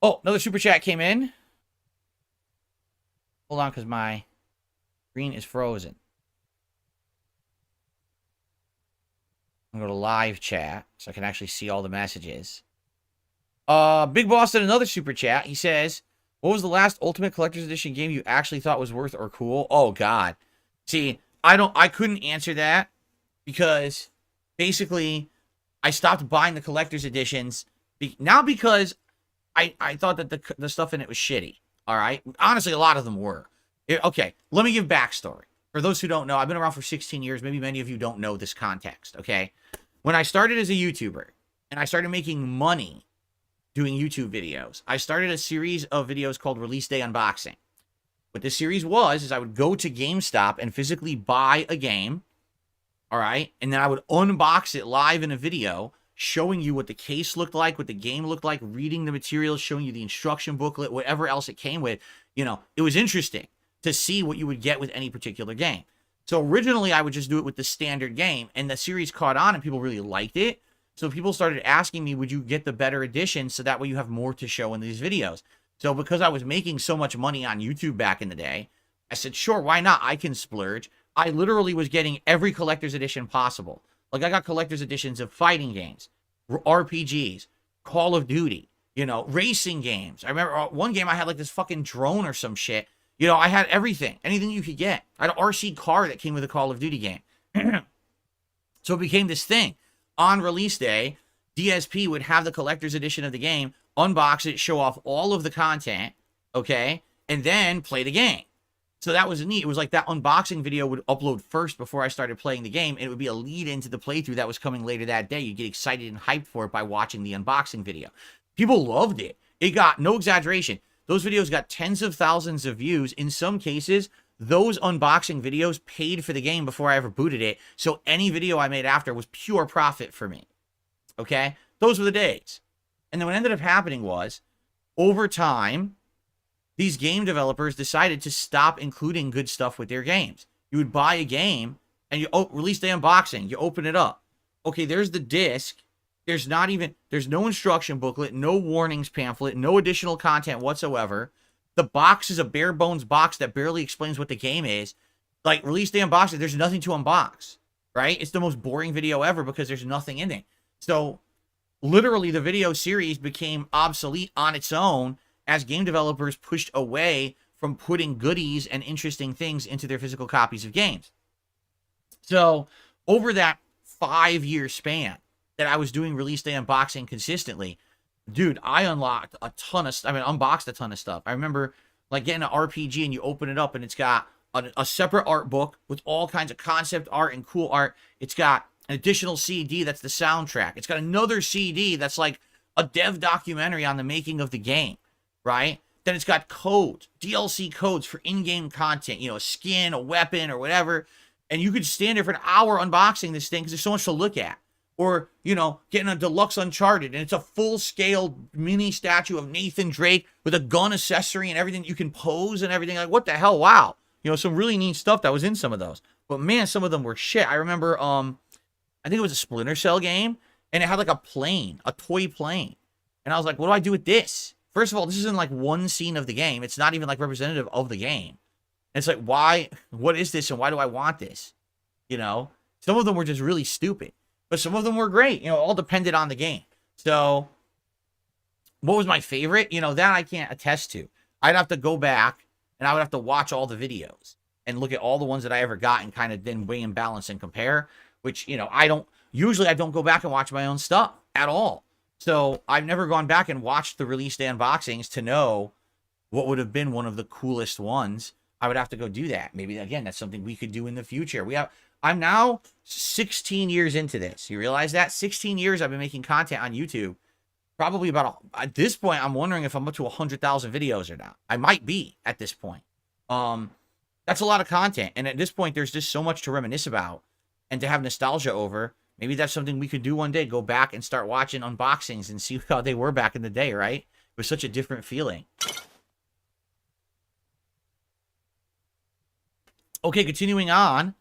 Oh, another super chat came in. Hold on, because my screen is frozen. I'm going to go to live chat so I can actually see all the messages. Big Boss did another super chat. He says, what was the last Ultimate Collector's Edition game you actually thought was worth or cool? Oh, God. See, I couldn't answer that because basically I stopped buying the collector's editions now because I thought that the stuff in it was shitty. All right. Honestly, a lot of them were. Okay. Let me give backstory. For those who don't know, I've been around for 16 years. Maybe many of you don't know this context. Okay. When I started as a YouTuber and I started making money doing YouTube videos, I started a series of videos called Release Day Unboxing. What this series was is I would go to GameStop and physically buy a game. All right. And then I would unbox it live in a video, showing you what the case looked like, what the game looked like, reading the materials, showing you the instruction booklet, whatever else it came with. You know, it was interesting to see what you would get with any particular game. So originally I would just do it with the standard game, and the series caught on and people really liked it. So people started asking me, would you get the better edition so that way you have more to show in these videos? So because I was making so much money on YouTube back in the day, I said, sure, why not? I can splurge. I literally was getting every collector's edition possible. Like I got collector's editions of fighting games, RPGs, Call of Duty, you know, racing games. I remember one game I had like this fucking drone or some shit. You know, I had everything, anything you could get. I had an RC car that came with a Call of Duty game. So it became this thing. On release day, DSP would have the collector's edition of the game, unbox it, show off all of the content, okay, and then play the game. So that was neat. It was like that unboxing video would upload first before I started playing the game, and it would be a lead into the playthrough that was coming later that day. You'd get excited and hyped for it by watching the unboxing video. People loved it. It got, no exaggeration, those videos got tens of thousands of views. In some cases, those unboxing videos paid for the game before I ever booted it. So any video I made after was pure profit for me. Okay? Those were the days. And then what ended up happening was, over time, these game developers decided to stop including good stuff with their games. You would buy a game and you release the unboxing. You open it up. Okay, there's the disc. There's no instruction booklet, no warnings pamphlet, no additional content whatsoever. The box is a bare bones box that barely explains what the game is. Like, release the unboxing, there's nothing to unbox, right? It's the most boring video ever because there's nothing in it. So, literally, the video series became obsolete on its own as game developers pushed away from putting goodies and interesting things into their physical copies of games. So, over that 5-year span that I was doing release day unboxing consistently, dude, I unboxed a ton of stuff. I remember like getting an RPG and you open it up and it's got a separate art book with all kinds of concept art and cool art. It's got an additional CD that's the soundtrack. It's got another CD that's like a dev documentary on the making of the game, right? Then it's got codes, DLC codes for in-game content, you know, a skin, a weapon, or whatever. And you could stand there for an hour unboxing this thing because there's so much to look at. Or, you know, getting a deluxe Uncharted, and it's a full-scale mini statue of Nathan Drake with a gun accessory and everything. You can pose and everything. Like, what the hell? Wow. You know, some really neat stuff that was in some of those. But, man, some of them were shit. I remember, I think it was a Splinter Cell game, and it had, like, a plane, a toy plane. And I was like, what do I do with this? First of all, this isn't, like, one scene of the game. It's not even, like, representative of the game. And it's like, why? What is this, and why do I want this? You know? Some of them were just really stupid. But some of them were great. You know, all depended on the game. So, what was my favorite? You know, that I can't attest to. I'd have to go back, and I would have to watch all the videos and look at all the ones that I ever got and kind of then weigh and balance and compare, which, you know, I don't go back and watch my own stuff at all. So, I've never gone back and watched the release day unboxings to know what would have been one of the coolest ones. I would have to go do that. Maybe, again, that's something we could do in the future. I'm now 16 years into this. You realize that? 16 years I've been making content on YouTube. Probably at this point, I'm wondering if I'm up to 100,000 videos or not. I might be at this point. That's a lot of content. And at this point, there's just so much to reminisce about and to have nostalgia over. Maybe that's something we could do one day. Go back and start watching unboxings and see how they were back in the day, right? It was such a different feeling. Okay, continuing on.